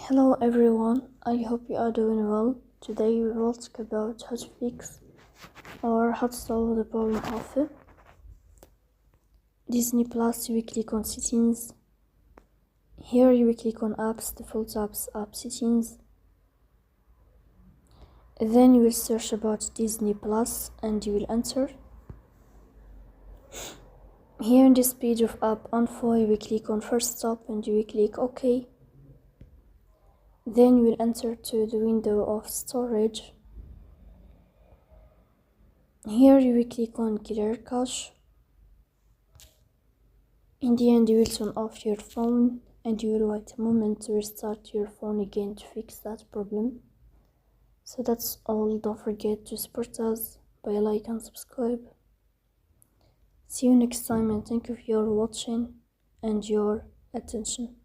Hello everyone, I hope you are doing well. Today we will talk about how to fix or how to solve the problem of Disney Plus. You will click on settings. Here you will click on apps, default apps, app settings. Then you will search about Disney Plus and you will enter. Here in this page of app info, you will click on first stop and you will click OK. Then you will enter to the window of storage. Here you will click on clear cache. In the end, you will turn off your phone and you will wait a moment to restart your phone again to fix that problem. So that's all. Don't forget to support us by like and subscribe. See you next time and thank you for your watching and your attention.